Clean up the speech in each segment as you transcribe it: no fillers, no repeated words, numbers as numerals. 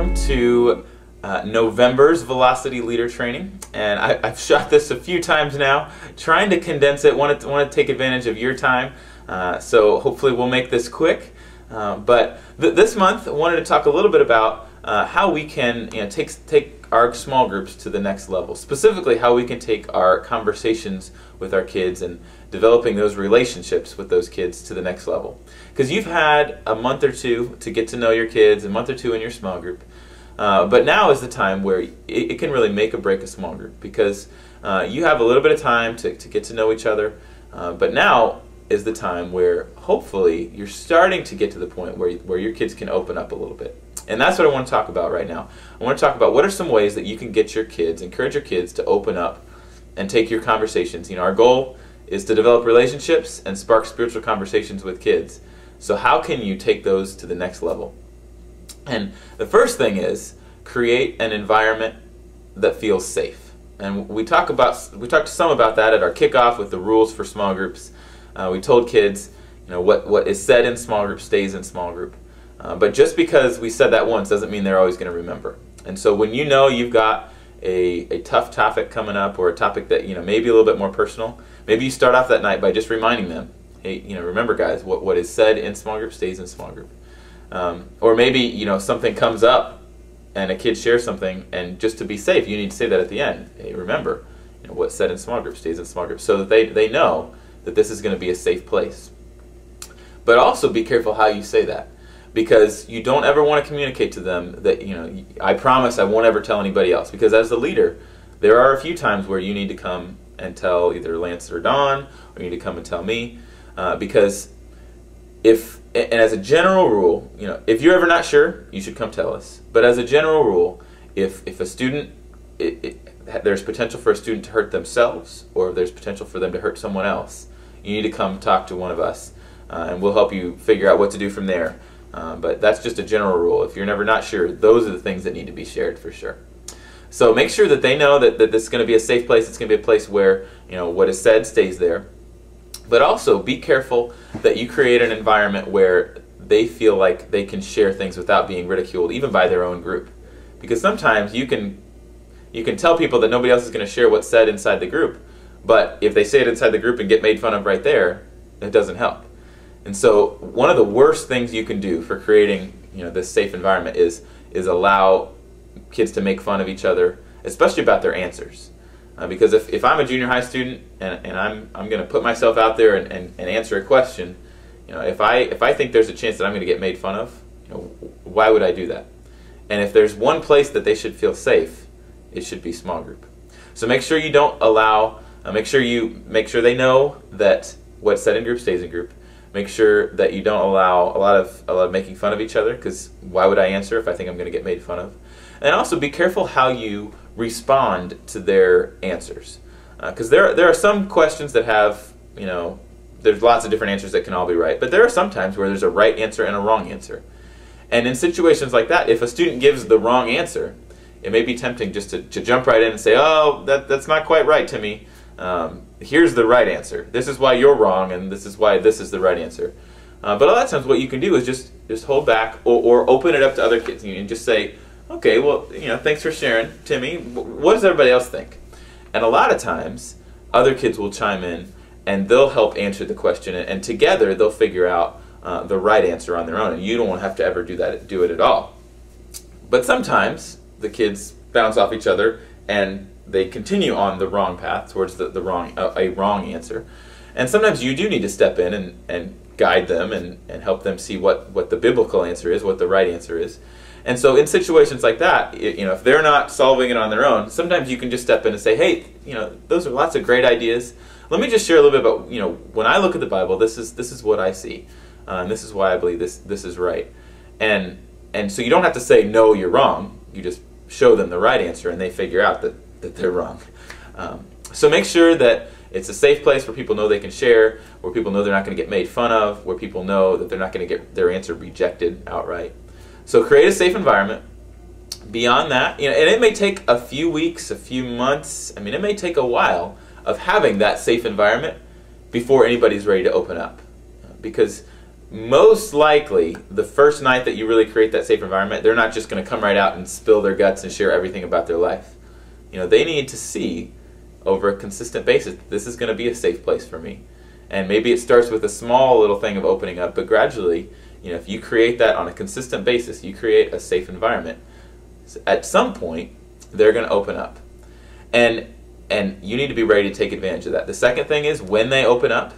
welcome to November's Velocity Leader Training. And I've shot this a few times now, trying to condense it, want to take advantage of your time. So hopefully we'll make this quick. But this month I wanted to talk a little bit about how we can take our small groups to the next level. Specifically how we can take our conversations with our kids and developing those relationships with those kids to the next level. Because you've had a month or two to get to know your kids, a month or two in your small group. But now is the time where it can really make or break a small group, because you have a little bit of time to get to know each other. But now is the time where hopefully you're starting to get to the point where your kids can open up a little bit. And that's what I want to talk about right now. I want to talk about what are some ways that you can get your kids, encourage your kids to open up and take your conversations. Our goal is to develop relationships and spark spiritual conversations with kids. So how can you take those to the next level? And the first thing is create an environment that feels safe. And we talked some about that at our kickoff with the rules for small groups. We told kids, what is said in small group stays in small group. But just because we said that once doesn't mean they're always going to remember. And so when you know you've got a tough topic coming up, or a topic that maybe a little bit more personal, maybe you start off that night by just reminding them, hey, remember guys, what is said in small group stays in small group. Or maybe something comes up and a kid shares something, and just to be safe you need to say that at the end. Hey, remember, what's said in small group stays in small group, so that they know that this is going to be a safe place. But also be careful how you say that, because you don't ever want to communicate to them that I promise I won't ever tell anybody else. Because as the leader, there are a few times where you need to come and tell either Lance or Don, or you need to come and tell me, because and as a general rule, if you're ever not sure, you should come tell us. But as a general rule, if a student, there's potential for a student to hurt themselves, or if there's potential for them to hurt someone else, you need to come talk to one of us, and we'll help you figure out what to do from there. But that's just a general rule. If you're never not sure, those are the things that need to be shared for sure. So make sure that they know that this is going to be a safe place. It's going to be a place where what is said stays there. But also be careful that you create an environment where they feel like they can share things without being ridiculed, even by their own group. Because sometimes you can tell people that nobody else is going to share what's said inside the group, but if they say it inside the group and get made fun of right there, it doesn't help. And so one of the worst things you can do for creating this safe environment is allow kids to make fun of each other, especially about their answers. Because if I'm a junior high student and I'm going to put myself out there and answer a question, if I think there's a chance that I'm going to get made fun of, why would I do that? And if there's one place that they should feel safe, it should be small group. So make sure you don't allow. Make sure they know that what's said in group stays in group. Make sure that you don't allow a lot of making fun of each other, because why would I answer if I think I'm going to get made fun of? And also be careful how you respond to their answers, because there are some questions that have there's lots of different answers that can all be right, but there are some times where there's a right answer and a wrong answer. And in situations like that, if a student gives the wrong answer, it may be tempting just to jump right in and say, oh, that's not quite right to me. Here's the right answer. This is why you're wrong, and this is why this is the right answer. But a lot of times what you can do is just hold back, or open it up to other kids and just say, okay, well, thanks for sharing, Timmy. What does everybody else think? And a lot of times other kids will chime in and they'll help answer the question, and together they'll figure out the right answer on their own, and you don't have to ever do it at all. But sometimes the kids bounce off each other and they continue on the wrong path towards a wrong answer. And sometimes you do need to step in and guide them and help them see what the biblical answer is, what the right answer is. And so in situations like that, if they're not solving it on their own, sometimes you can just step in and say, hey, those are lots of great ideas. Let me just share a little bit about, when I look at the Bible, this is what I see. And this is why I believe this is right. And so you don't have to say, no, you're wrong. You just show them the right answer, and they figure out that they're wrong. So make sure that it's a safe place where people know they can share, where people know they're not going to get made fun of, where people know that they're not going to get their answer rejected outright. So create a safe environment. Beyond that, and it may take a few weeks, a few months, it may take a while of having that safe environment before anybody's ready to open up. Because most likely the first night that you really create that safe environment, they're not just going to come right out and spill their guts and share everything about their life. They need to see over a consistent basis, this is going to be a safe place for me. And maybe it starts with a small little thing of opening up, but gradually, if you create that on a consistent basis, you create a safe environment. So at some point, they're going to open up. And you need to be ready to take advantage of that. The second thing is, when they open up,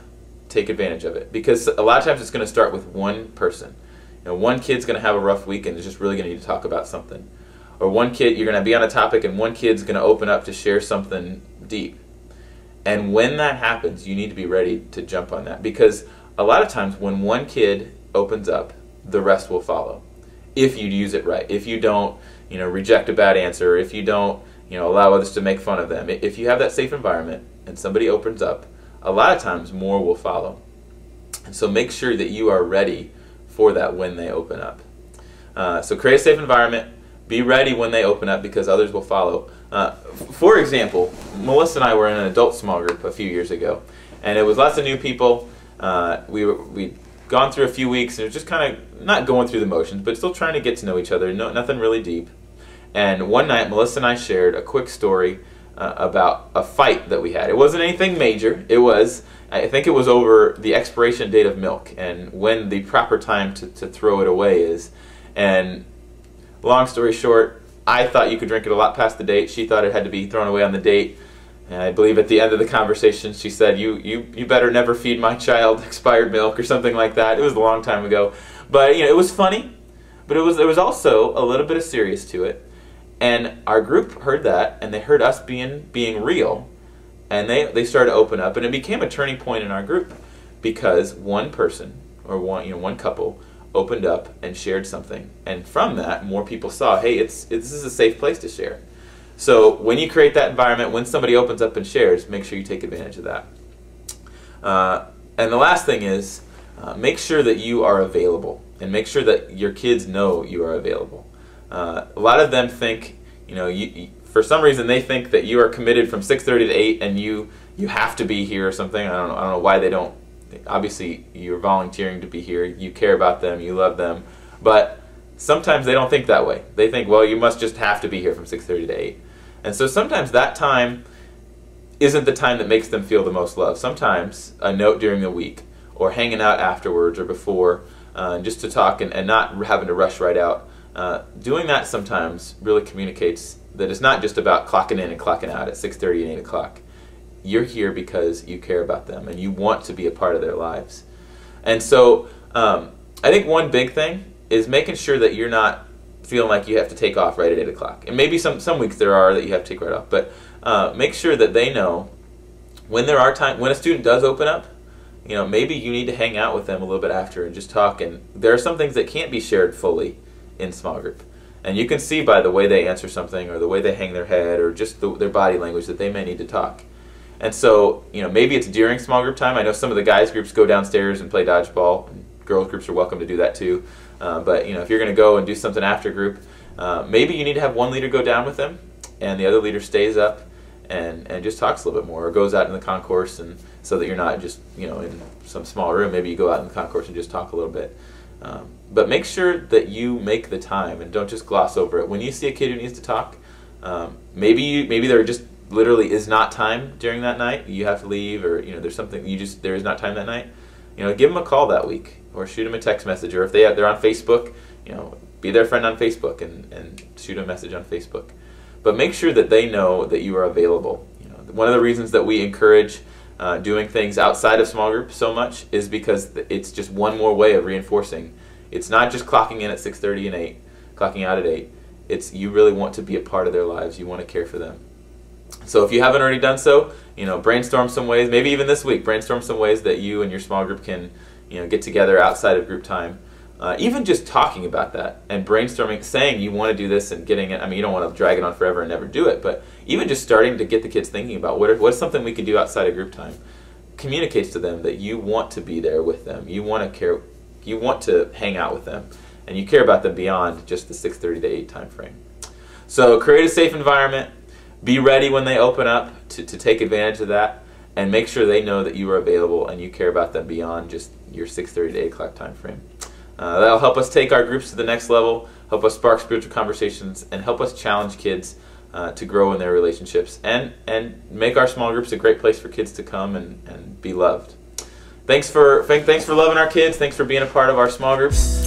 take advantage of it. Because a lot of times it's going to start with one person. One kid's going to have a rough week and is just really going to need to talk about something. Or one kid, you're going to be on a topic and one kid's going to open up to share something deep. And when that happens, you need to be ready to jump on that. Because a lot of times when one kid opens up, the rest will follow. If you use it right. If you don't, reject a bad answer. If you don't, allow others to make fun of them. If you have that safe environment and somebody opens up, a lot of times more will follow. And so make sure that you are ready for that when they open up. So create a safe environment. Be ready when they open up, because others will follow. For example, Melissa and I were in an adult small group a few years ago, and it was lots of new people. We'd gone through a few weeks, and it was just kind of not going through the motions, but still trying to get to know each other. Nothing really deep. And one night, Melissa and I shared a quick story about a fight that we had. It wasn't anything major. I think it was over the expiration date of milk and when the proper time to throw it away is. And long story short, I thought you could drink it a lot past the date. She thought it had to be thrown away on the date. And I believe at the end of the conversation she said, you better never feed my child expired milk or something like that. It was a long time ago. But it was funny, but there was also a little bit of serious to it. And our group heard that, and they heard us being real, and they started to open up, and it became a turning point in our group because one person or one couple opened up and shared something, and from that more people saw, hey, this is a safe place to share. So when you create that environment, when somebody opens up and shares, make sure you take advantage of that. And the last thing is, make sure that you are available, and make sure that your kids know you are available. A lot of them think, for some reason they think that you are committed from 6:30 to 8 and you have to be here or something. I don't know why they don't. Obviously you're volunteering to be here, you care about them, you love them, but sometimes they don't think that way. They think, well, you must just have to be here from 6:30 to 8. And so sometimes that time isn't the time that makes them feel the most love. Sometimes a note during the week or hanging out afterwards or before just to talk and not having to rush right out. Doing that sometimes really communicates that it's not just about clocking in and clocking out at 6:30 and 8 o'clock. You're here because you care about them and you want to be a part of their lives. And so I think one big thing is making sure that you're not feeling like you have to take off right at 8 o'clock. And maybe some weeks there are that you have to take right off, but make sure that they know when there are when a student does open up, maybe you need to hang out with them a little bit after and just talk. And there are some things that can't be shared fully in small group, and you can see by the way they answer something or the way they hang their head or just their body language that they may need to talk. And so maybe it's during small group time. I know some of the guys groups go downstairs and play dodgeball, and girls groups are welcome to do that too, but if you're going to go and do something after group, maybe you need to have one leader go down with them and the other leader stays up and just talks a little bit more or goes out in the concourse, and so that you're not just in some small room. Maybe you go out in the concourse and just talk a little bit. But make sure that you make the time and don't just gloss over it. When you see a kid who needs to talk, maybe there just literally is not time during that night. You have to leave, or there's something there is not time that night. Give them a call that week, or shoot them a text message, or if they're on Facebook, be their friend on Facebook and shoot a message on Facebook. But make sure that they know that you are available. One of the reasons that we encourage doing things outside of small group so much is because it's just one more way of reinforcing. It's not just clocking in at 6:30 and 8, clocking out at 8. It's you really want to be a part of their lives. You want to care for them. So if you haven't already done so, brainstorm some ways, maybe even this week, brainstorm some ways that you and your small group can get together outside of group time. Even just talking about that and brainstorming, saying you want to do this and getting it. I mean, you don't want to drag it on forever and never do it, but even just starting to get the kids thinking about what's something we could do outside of group time communicates to them that you want to be there with them. You want to care. You want to hang out with them, and you care about them beyond just the 6:30 to 8 time frame. So create a safe environment. Be ready when they open up to take advantage of that. and make sure they know that you are available and you care about them beyond just your 6:30 to 8 o'clock time frame. That'll help us take our groups to the next level, help us spark spiritual conversations, and help us challenge kids to grow in their relationships, and make our small groups a great place for kids to come and be loved. Thanks for loving our kids. Thanks for being a part of our small groups.